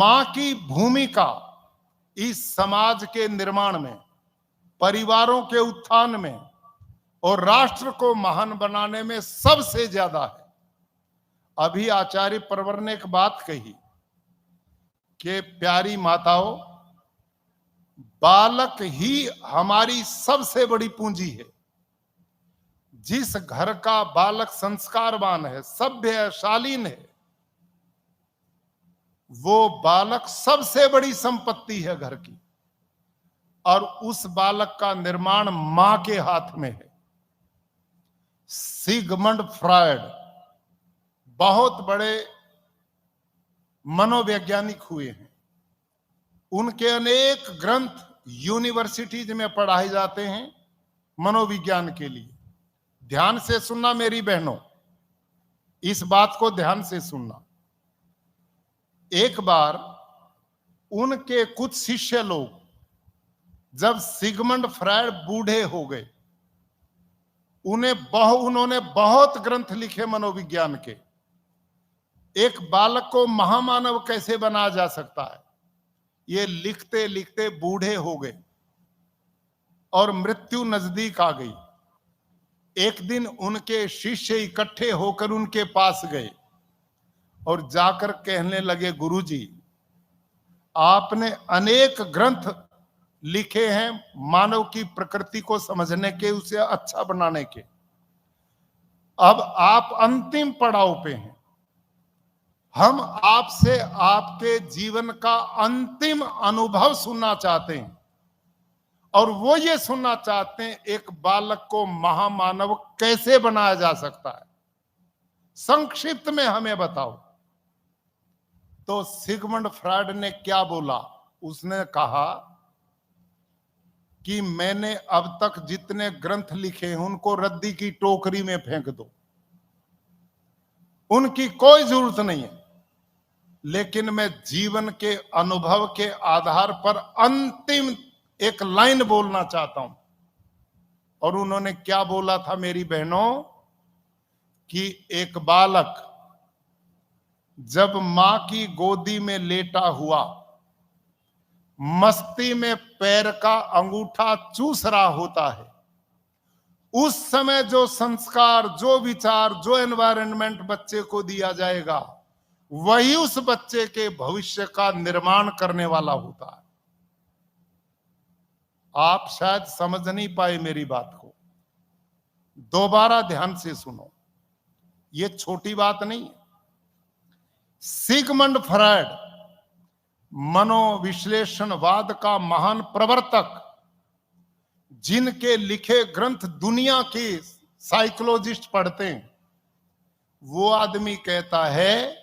मां की भूमिका इस समाज के निर्माण में, परिवारों के उत्थान में और राष्ट्र को महान बनाने में सबसे ज्यादा है। अभी आचार्य प्रवर ने एक बात कही कि प्यारी माताओं, बालक ही हमारी सबसे बड़ी पूंजी है। जिस घर का बालक संस्कारवान है, सभ्य है, शालीन है, वो बालक सबसे बड़ी संपत्ति है घर की। और उस बालक का निर्माण मां के हाथ में है। सिगमंड फ्रायड बहुत बड़े मनोवैज्ञानिक हुए हैं। उनके अनेक ग्रंथ यूनिवर्सिटीज में पढ़ाए जाते हैं मनोविज्ञान के लिए। ध्यान से सुनना मेरी बहनों, इस बात को ध्यान से सुनना। एक बार उनके कुछ शिष्य लोग जब सिगमंड फ्रायड बूढ़े हो गए, उन्होंने बहुत ग्रंथ लिखे मनोविज्ञान के। एक बालक को महामानव कैसे बनाया जा सकता है, ये लिखते लिखते बूढ़े हो गए और मृत्यु नजदीक आ गई। एक दिन उनके शिष्य इकट्ठे होकर उनके पास गए और जाकर कहने लगे, गुरुजी, आपने अनेक ग्रंथ लिखे हैं मानव की प्रकृति को समझने के, उसे अच्छा बनाने के। अब आप अंतिम पड़ाव पे हैं। हम आपसे आपके जीवन का अंतिम अनुभव सुनना चाहते हैं। और वो ये सुनना चाहते हैं, एक बालक को महामानव कैसे बनाया जा सकता है, संक्षिप्त में हमें बताओ। तो सिगमंड फ्रायड ने क्या बोला? उसने कहा कि मैंने अब तक जितने ग्रंथ लिखे हैं उनको रद्दी की टोकरी में फेंक दो, उनकी कोई जरूरत नहीं है। लेकिन मैं जीवन के अनुभव के आधार पर अंतिम एक लाइन बोलना चाहता हूं। और उन्होंने क्या बोला था मेरी बहनों, कि एक बालक जब मां की गोदी में लेटा हुआ मस्ती में पैर का अंगूठा चूस रहा होता है, उस समय जो संस्कार, जो विचार, जो एनवायरनमेंट बच्चे को दिया जाएगा, वही उस बच्चे के भविष्य का निर्माण करने वाला होता है। आप शायद समझ नहीं पाए मेरी बात को, दोबारा ध्यान से सुनो, ये छोटी बात नहीं है। सिगमंड फ्रायड मनोविश्लेषणवाद का महान प्रवर्तक, जिनके लिखे ग्रंथ दुनिया के साइकोलॉजिस्ट पढ़ते हैं, वो आदमी कहता है,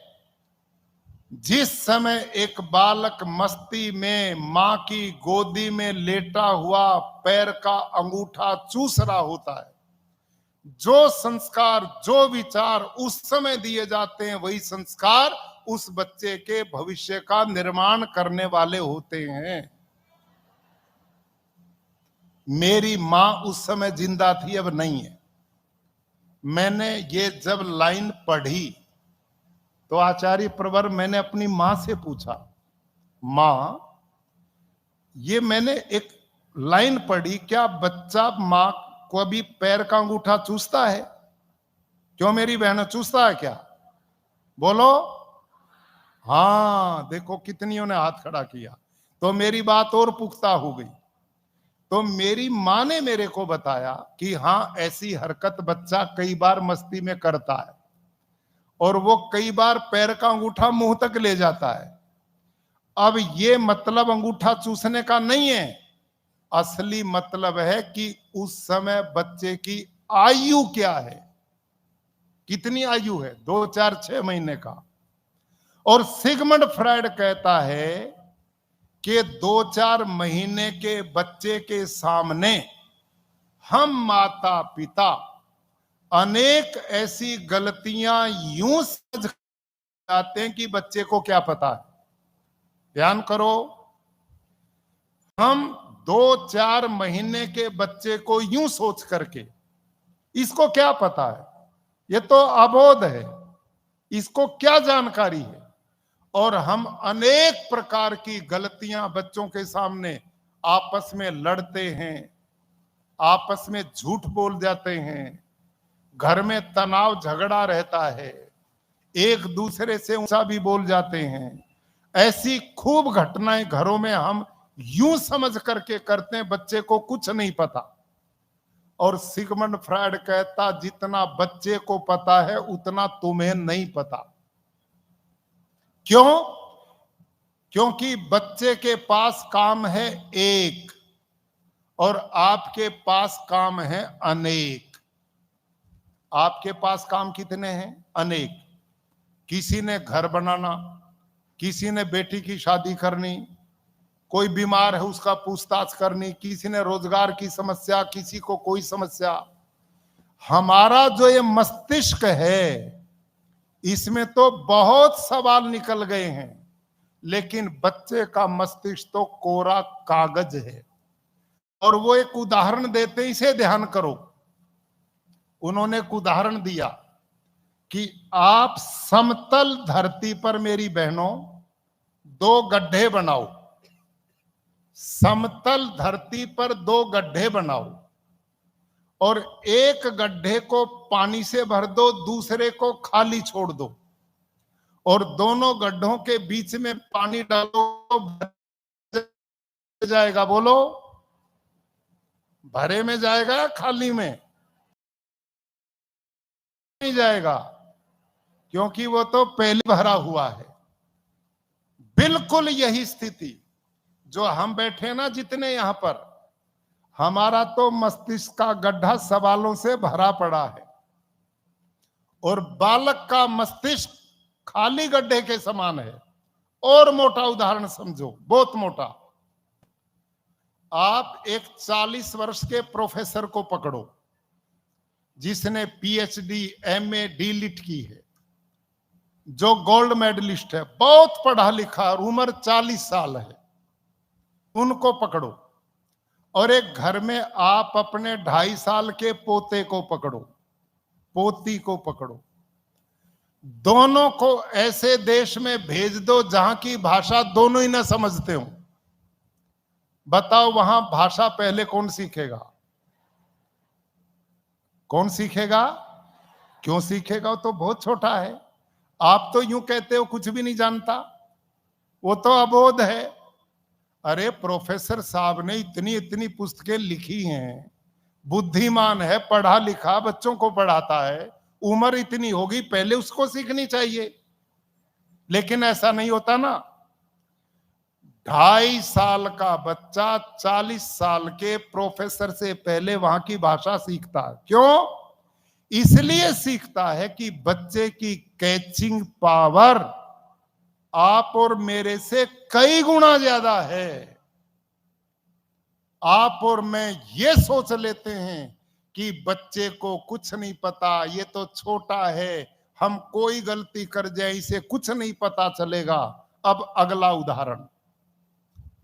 जिस समय एक बालक मस्ती में मां की गोदी में लेटा हुआ पैर का अंगूठा चूस रहा होता है, जो संस्कार, जो विचार उस समय दिए जाते हैं, वही संस्कार उस बच्चे के भविष्य का निर्माण करने वाले होते हैं। मेरी मां उस समय जिंदा थी, अब नहीं है। मैंने ये जब लाइन पढ़ी तो आचार्य प्रवर, मैंने अपनी मां से पूछा, मां, ये मैंने एक लाइन पढ़ी, क्या बच्चा मां को अभी पैर का अंगूठा चूसता है? क्यों मेरी बहन, चूसता है क्या? बोलो। हाँ, देखो कितनियों ने हाथ खड़ा किया। तो मेरी बात और पुख्ता हो गई। तो मेरी मां ने मेरे को बताया कि हाँ, ऐसी हरकत बच्चा कई बार मस्ती में करता है और वो कई बार पैर का अंगूठा मुंह तक ले जाता है। अब ये मतलब अंगूठा चूसने का नहीं है, असली मतलब है कि उस समय बच्चे की आयु क्या है, कितनी आयु है, 2, 4, 6 महीने का। और सिगमंड फ्रायड कहता है कि 2, 4 महीने के बच्चे के सामने हम माता पिता अनेक ऐसी गलतियां यूं समझ जाते हैं कि बच्चे को क्या पता है। ध्यान करो, हम 2, 4 महीने के बच्चे को यूं सोच करके, इसको क्या पता है, ये तो अबोध है, इसको क्या जानकारी है, और हम अनेक प्रकार की गलतियां बच्चों के सामने आपस में लड़ते हैं, आपस में झूठ बोल जाते हैं, घर में तनाव झगड़ा रहता है, एक दूसरे से ऊंचा भी बोल जाते हैं। ऐसी खूब घटनाएं घरों में हम यूं समझ करके करते हैं बच्चे को कुछ नहीं पता। और सिगमंड फ्रायड कहता जितना बच्चे को पता है उतना तुम्हें नहीं पता। क्यों? क्योंकि बच्चे के पास काम है एक और आपके पास काम है अनेक। आपके पास काम कितने हैं? अनेक। किसी ने घर बनाना, किसी ने बेटी की शादी करनी, कोई बीमार है उसका पूछताछ करनी, किसी ने रोजगार की समस्या, किसी को कोई समस्या। हमारा जो ये मस्तिष्क है इसमें तो बहुत सवाल निकल गए हैं, लेकिन बच्चे का मस्तिष्क तो कोरा कागज है। और वो एक उदाहरण देते, इसे ध्यान करो। उन्होंने एक उदाहरण दिया कि आप समतल धरती पर मेरी बहनों 2 गड्ढे बनाओ। समतल धरती पर 2 गड्ढे बनाओ और एक गड्ढे को पानी से भर दो, दूसरे को खाली छोड़ दो और दोनों गड्ढों के बीच में पानी डालो, भर जाएगा? बोलो, भरे में जाएगा या खाली में? नहीं जाएगा, क्योंकि वो तो पहले भरा हुआ है। बिल्कुल यही स्थिति जो हम बैठे ना जितने यहां पर, हमारा तो मस्तिष्क का गड्ढा सवालों से भरा पड़ा है और बालक का मस्तिष्क खाली गड्ढे के समान है। और मोटा उदाहरण समझो, बहुत मोटा। आप एक 40 वर्ष के प्रोफेसर को पकड़ो जिसने पीएचडी, एमए, डीलिट की है, जो गोल्ड मेडलिस्ट है, बहुत पढ़ा लिखा और उम्र 40 साल है, उनको पकड़ो। और एक घर में आप अपने 2.5 साल के पोते को पकड़ो, पोती को पकड़ो। दोनों को ऐसे देश में भेज दो जहां की भाषा दोनों ही ना समझते हो। बताओ वहां भाषा पहले कौन सीखेगा? कौन सीखेगा? क्यों सीखेगा? वो तो बहुत छोटा है। आप तो यूं कहते हो कुछ भी नहीं जानता, वो तो अबोध है। अरे प्रोफेसर साहब ने इतनी इतनी पुस्तकें लिखी हैं, बुद्धिमान है, पढ़ा लिखा, बच्चों को पढ़ाता है, उम्र इतनी होगी, पहले उसको सीखनी चाहिए। लेकिन ऐसा नहीं होता ना। 2.5 साल का बच्चा 40 साल के प्रोफेसर से पहले वहां की भाषा सीखता है। क्यों? इसलिए सीखता है कि बच्चे की कैचिंग पावर आप और मेरे से कई गुना ज्यादा है। आप और मैं ये सोच लेते हैं कि बच्चे को कुछ नहीं पता, ये तो छोटा है, हम कोई गलती कर जाए इसे कुछ नहीं पता चलेगा। अब अगला उदाहरण,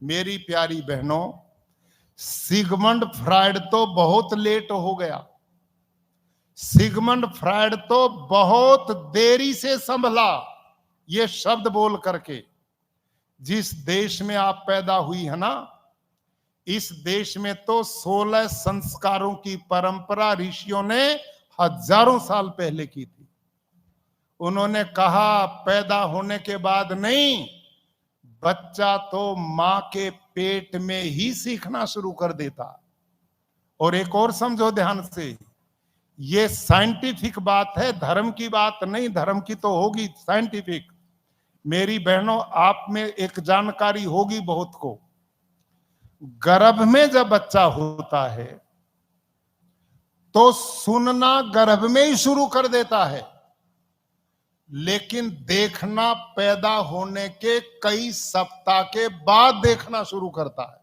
मेरी प्यारी बहनों, सिगमंड फ्रायड तो बहुत लेट हो गया। सिगमंड फ्रायड तो बहुत देरी से संभला ये शब्द बोल करके। जिस देश में आप पैदा हुई है ना, इस देश में तो 16 संस्कारों की परंपरा ऋषियों ने हजारों साल पहले की थी। उन्होंने कहा पैदा होने के बाद नहीं, बच्चा तो मां के पेट में ही सीखना शुरू कर देता। और एक और समझो ध्यान से, ये साइंटिफिक बात है, धर्म की बात नहीं। धर्म की तो होगी, साइंटिफिक। मेरी बहनों, आप में एक जानकारी होगी बहुत को, गर्भ में जब बच्चा होता है तो सुनना गर्भ में ही शुरू कर देता है, लेकिन देखना पैदा होने के कई सप्ताह के बाद देखना शुरू करता है।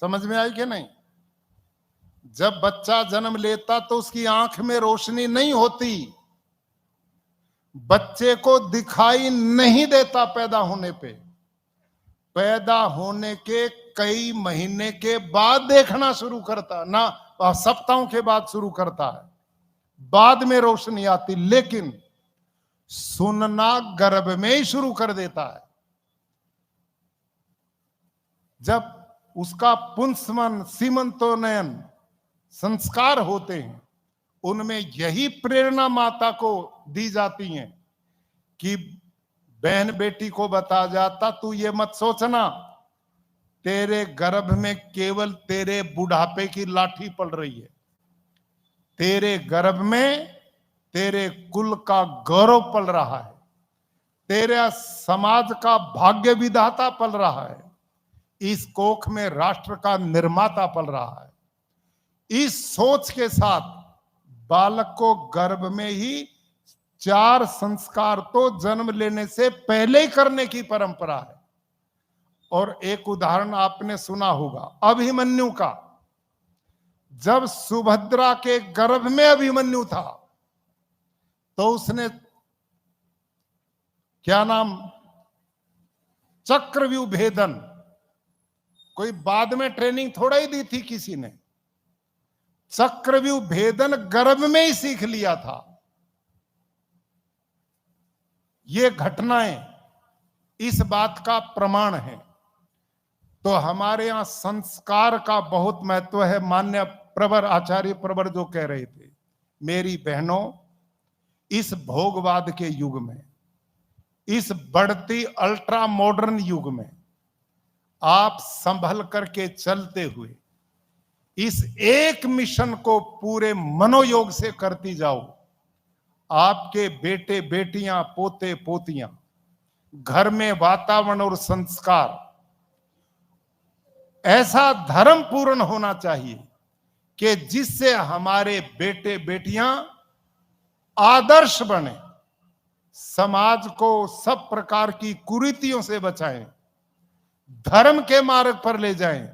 समझ में आई कि नहीं? जब बच्चा जन्म लेता तो उसकी आंख में रोशनी नहीं होती, बच्चे को दिखाई नहीं देता पैदा होने पे। पैदा होने के कई महीने के बाद देखना शुरू करता ना, सप्ताहों के बाद शुरू करता है, बाद में रोशनी आती। लेकिन सुनना गर्भ में ही शुरू कर देता है। जब उसका पुंसवन सीमंतोनयन संस्कार होते हैं, उनमें यही प्रेरणा माता को दी जाती है कि बहन बेटी को बता जाता, तू ये मत सोचना तेरे गर्भ में केवल तेरे बुढ़ापे की लाठी पड़ रही है, तेरे गर्भ में तेरे कुल का गौरव पल रहा है, तेरे समाज का भाग्य विधाता पल रहा है, इस कोख में राष्ट्र का निर्माता पल रहा है। इस सोच के साथ बालक को गर्भ में ही 4 संस्कार तो जन्म लेने से पहले ही करने की परंपरा है। और एक उदाहरण आपने सुना होगा अभिमन्यु का। जब सुभद्रा के गर्भ में अभिमन्यु था तो उसने क्या नाम, चक्रव्यूह भेदन, कोई बाद में ट्रेनिंग थोड़ा ही दी थी किसी ने, चक्रव्यूह भेदन गर्भ में ही सीख लिया था। ये घटनाएं इस बात का प्रमाण है। तो हमारे यहां संस्कार का बहुत महत्व है। मान्य प्रवर आचार्य प्रवर जो कह रहे थे, मेरी बहनों, इस भोगवाद के युग में, इस बढ़ती अल्ट्रा मॉडर्न युग में आप संभल करके चलते हुए इस एक मिशन को पूरे मनोयोग से करती जाओ। आपके बेटे बेटियां पोते पोतियां, घर में वातावरण और संस्कार ऐसा धर्म पूर्ण होना चाहिए कि जिससे हमारे बेटे बेटियां आदर्श बने, समाज को सब प्रकार की कुरीतियों से बचाएं, धर्म के मार्ग पर ले जाएं,